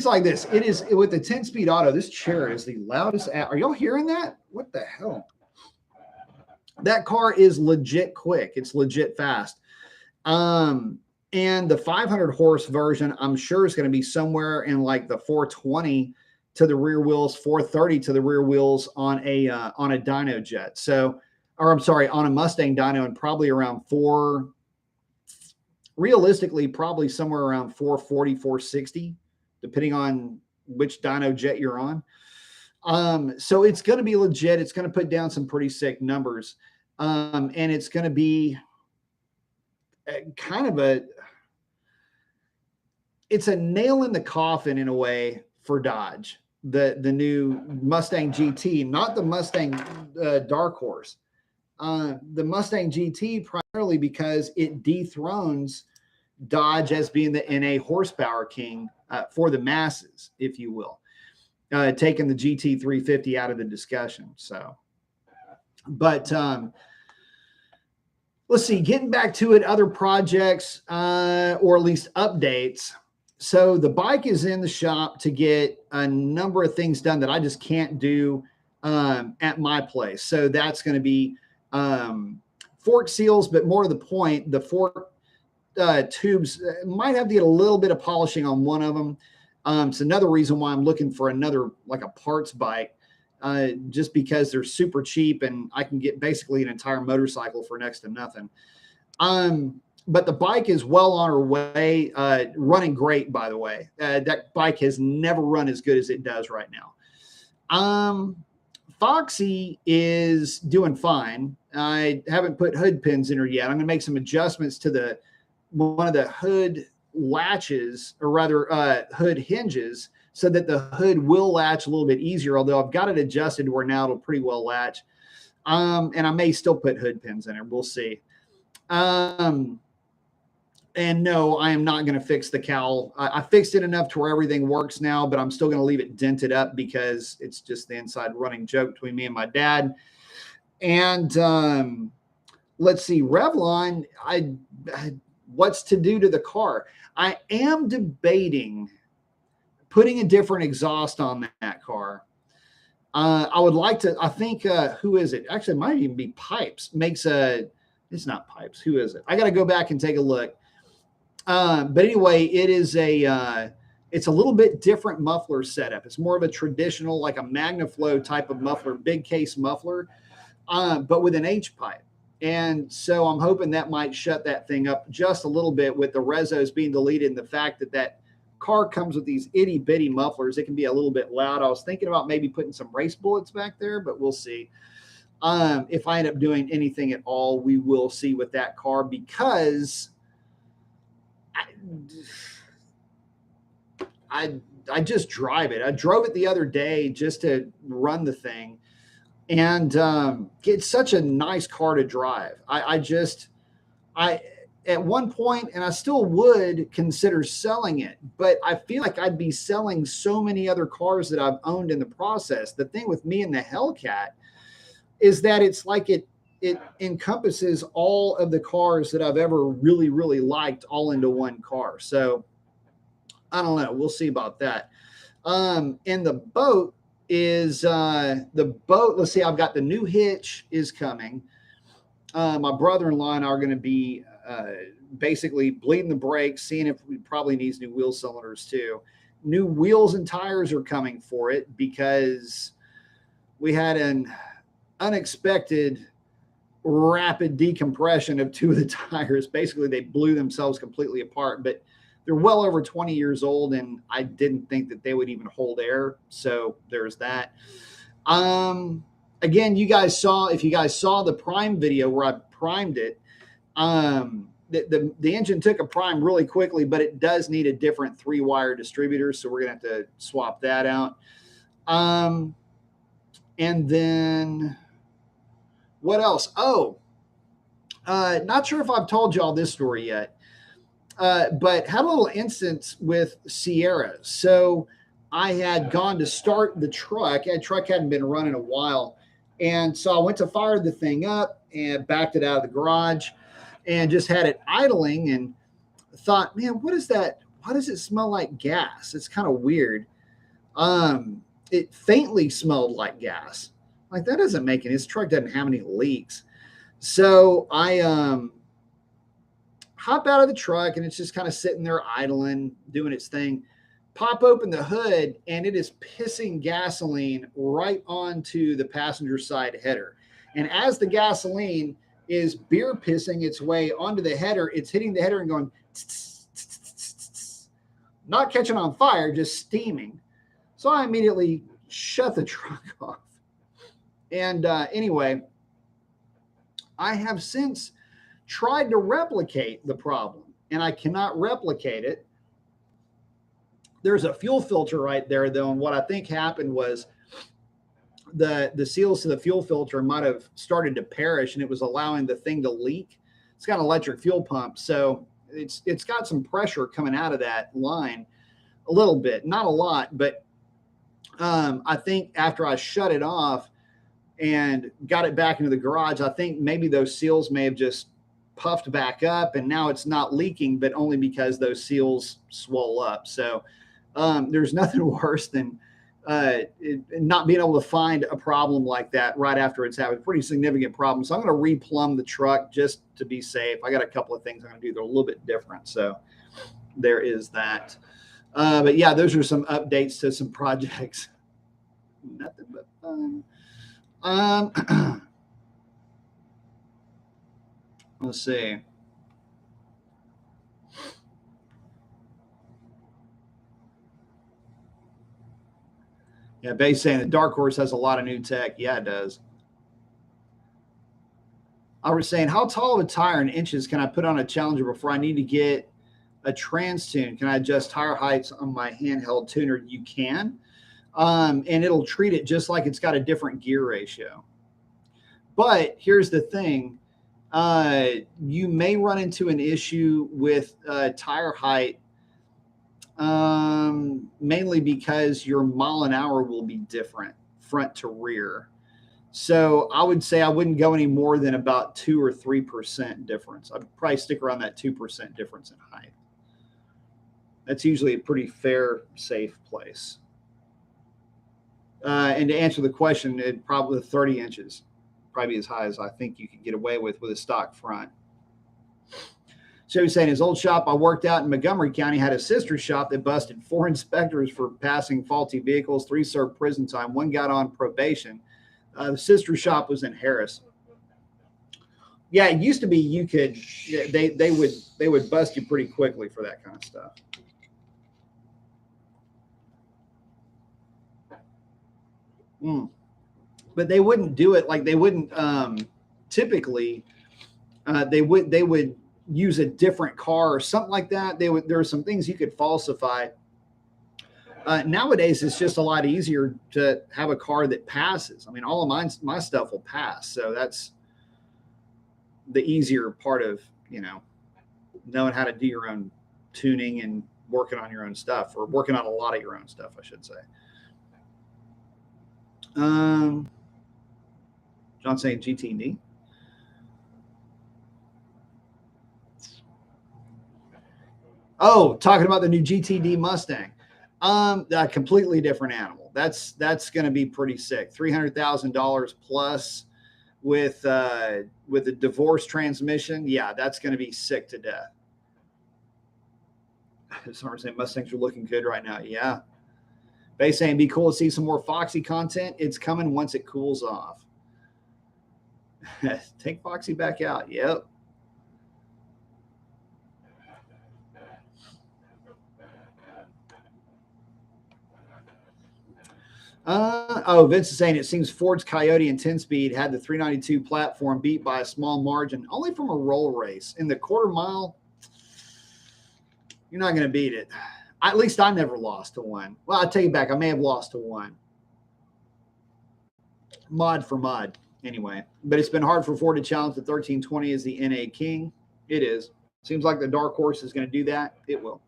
like this. It is with the 10-speed auto. This chair is the loudest. Are y'all hearing that? What the hell? That car is legit quick. It's legit fast. And the 500 horse version, I'm sure is going to be somewhere in like the 420 to the rear wheels, 430 to the rear wheels on a dyno jet. So, or I'm sorry, on a Mustang dyno, and probably around realistically, probably somewhere around 440, 460, depending on which dyno jet you're on. So it's going to be legit. It's going to put down some pretty sick numbers. And it's going to be kind of it's a nail in the coffin in a way for Dodge, the new Mustang GT, not the Mustang Dark Horse. The Mustang GT primarily because it dethrones Dodge as being the NA horsepower king for the masses, if you will, taking the GT350 out of the discussion. So, but let's see, getting back to it, other projects or at least updates. So the bike is in the shop to get a number of things done that I just can't do at my place. So that's going to be fork seals, but more to the point, the fork tubes might have to get a little bit of polishing on one of them. It's another reason why I'm looking for another, like a parts bike, just because they're super cheap and I can get basically an entire motorcycle for next to nothing. But the bike is well on her way, running great, by the way. That bike has never run as good as it does right now. Foxy is doing fine. I haven't put hood pins in her yet. I'm going to make some adjustments to one of the hood latches, or rather hood hinges, so that the hood will latch a little bit easier, although I've got it adjusted to where now it'll pretty well latch. And I may still put hood pins in it. We'll see. And no, I am not going to fix the cowl. I fixed it enough to where everything works now, but I'm still going to leave it dented up because it's just the inside running joke between me and my dad. And let's see, Revlon, what's to do to the car? I am debating putting a different exhaust on that car. I would like to, I think, who is it? Actually, it might even be Pipes. It's not Pipes. Who is it? I got to go back and take a look. But anyway, it's a little bit different muffler setup. It's more of a traditional, like a MagnaFlow type of muffler, big case muffler, but with an H pipe. And so I'm hoping that might shut that thing up just a little bit with the rezos being deleted and the fact that car comes with these itty bitty mufflers. It can be a little bit loud. I was thinking about maybe putting some race bullets back there, but we'll see. If I end up doing anything at all, we will see with that car, because I just drive it. I drove it the other day just to run the thing, and it's such a nice car to drive. I at one point, and I still would consider selling it, but I feel like I'd be selling so many other cars that I've owned in the process. The thing with me and the Hellcat is that it's like it encompasses all of the cars that I've ever really, really liked all into one car. So I don't know. We'll see about that. And the boat is let's see, I've got the new hitch is coming. My brother-in-law and I are going to be basically bleeding the brakes, seeing if we probably needs new wheel cylinders too. New wheels and tires are coming for it because we had an unexpected rapid decompression of two of the tires. Basically, they blew themselves completely apart, but they're well over 20 years old, and I didn't think that they would even hold air. So there's that. Again, if you guys saw the prime video where I primed it, the engine took a prime really quickly, but it does need a different 3-wire distributor. So we're going to have to swap that out. And then what else? Not sure if I've told y'all this story yet, but had a little instance with Sierra. So I had gone to start the truck. The truck hadn't been running a while. And so I went to fire the thing up and backed it out of the garage and just had it idling and thought, man, what is that? Why does it smell like gas? It's kind of weird. It faintly smelled like gas. Like, that doesn't make any, this truck doesn't have any leaks. So I hop out of the truck, and it's just kind of sitting there idling, doing its thing. Pop open the hood, and it is pissing gasoline right onto the passenger side header. And as the gasoline is beer pissing its way onto the header, it's hitting the header and going, tss, tss, tss, tss, tss. Not catching on fire, just steaming. So I immediately shut the truck off. And anyway, I have since tried to replicate the problem, and I cannot replicate it. There's a fuel filter right there, though, and what I think happened was the seals to the fuel filter might have started to perish, and it was allowing the thing to leak. It's got an electric fuel pump, so it's got some pressure coming out of that line a little bit, not a lot, but I think after I shut it off and got it back into the garage, I think maybe those seals may have just puffed back up, and now it's not leaking, but only because those seals swole up. So there's nothing worse than not being able to find a problem like that right after it's happened. Pretty significant problem. So I'm going to replumb the truck just to be safe. I got a couple of things I'm going to do. They're a little bit different. So there is that. But yeah, those are some updates to some projects. Nothing but fun. Let's see. Yeah, Bay's saying the Dark Horse has a lot of new tech. Yeah, it does. I was saying, how tall of a tire in inches can I put on a Challenger before I need to get a trans tune? Can I adjust tire heights on my handheld tuner? You can, and it'll treat it just like it's got a different gear ratio. But here's the thing. You may run into an issue with tire height, mainly because your mile an hour will be different front to rear. So I would say I wouldn't go any more than about 2 or 3% difference. I'd probably stick around that 2% difference in height. That's usually a pretty fair, safe place. And to answer the question, it probably 30 inches, probably as high as I think you could get away with a stock front. So he's saying his old shop I worked out in Montgomery County had a sister shop that busted 4 inspectors for passing faulty vehicles, 3 served prison time, 1 got on probation. The sister shop was in Harris. Yeah, it used to be you could they would bust you pretty quickly for that kind of stuff. But they wouldn't do it like they wouldn't typically they would use a different car or something like that. There are some things you could falsify. Nowadays, it's just a lot easier to have a car that passes. I mean, all of my stuff will pass. So that's the easier part of, knowing how to do your own tuning and working on your own stuff, or working on a lot of your own stuff, I should say. John saying GTD. Oh, talking about the new GTD Mustang. A completely different animal. That's going to be pretty sick. $300,000 plus with a divorce transmission. Yeah, that's going to be sick to death. Someone saying Mustangs are looking good right now. Yeah. They saying be cool to see some more Foxy content. It's coming once it cools off. Take Foxy back out. Yep. Vince is saying it seems Ford's Coyote and 10-speed had the 392 platform beat by a small margin, only from a roll race. In the quarter mile, you're not going to beat it. At least I never lost to one. Well, I'll take it back. I may have lost to one. Mod for mod, anyway. But it's been hard for Ford to challenge the 1320 as the NA King. It is. Seems like the Dark Horse is going to do that. It will.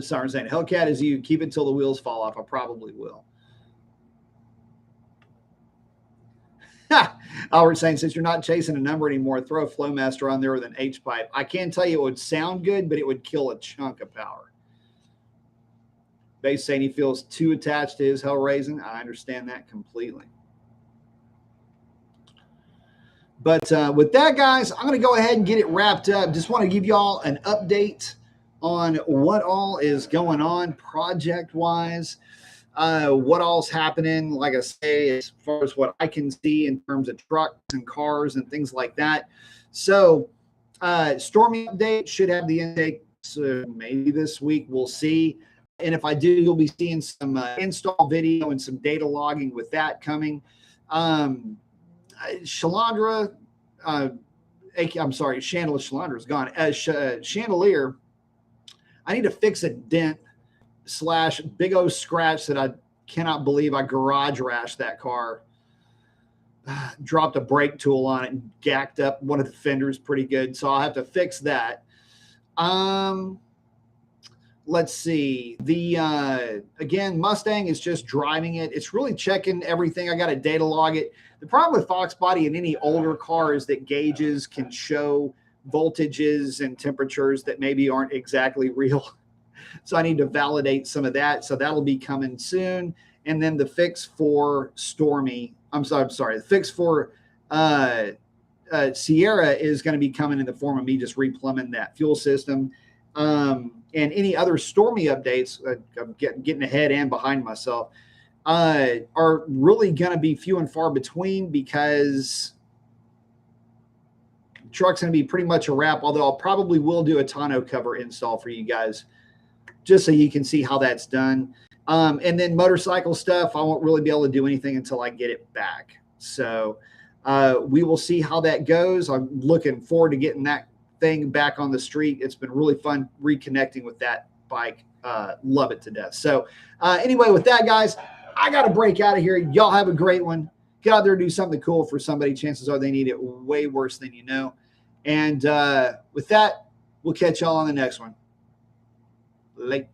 Siren saying, Hellcat is you. Keep it till the wheels fall off. I probably will. Albert saying, since you're not chasing a number anymore, throw a Flowmaster on there with an H-pipe. I can tell you it would sound good, but it would kill a chunk of power. Base saying he feels too attached to his hell raising. I understand that completely. But with that, guys, I'm going to go ahead and get it wrapped up. Just want to give y'all an update on what all is going on project-wise. What all's happening, like I say, as far as what I can see in terms of trucks and cars and things like that. So Stormy update should have the intake maybe this week. We'll see. And if I do, you'll be seeing some install video and some data logging with that coming. Shalandra, Chandelier is gone. Chandelier, I need to fix a dent / big O scratch that I cannot believe I garage rashed that car. Dropped a brake tool on it and gacked up one of the fenders pretty good. So I'll have to fix that. Let's see. Again, Mustang is just driving it. It's really checking everything. I got to data log it. The problem with Fox Body and any older car is that gauges can show voltages and temperatures that maybe aren't exactly real. So I need to validate some of that. So that'll be coming soon. And then the fix for Stormy, I'm sorry, the fix for Sierra is going to be coming in the form of me just replumbing that fuel system. And any other Stormy updates, I'm getting ahead and behind myself, are really going to be few and far between, because the truck's going to be pretty much a wrap, although I'll probably will do a tonneau cover install for you guys just so you can see how that's done. And then motorcycle stuff, I won't really be able to do anything until I get it back. So we will see how that goes. I'm looking forward to getting that thing back on the street. It's been really fun reconnecting with that bike. Love it to death. So anyway, with that, guys, I got to break out of here. Y'all have a great one. Get out there and do something cool for somebody. Chances are they need it way worse than you know. And with that, we'll catch y'all on the next one. Late.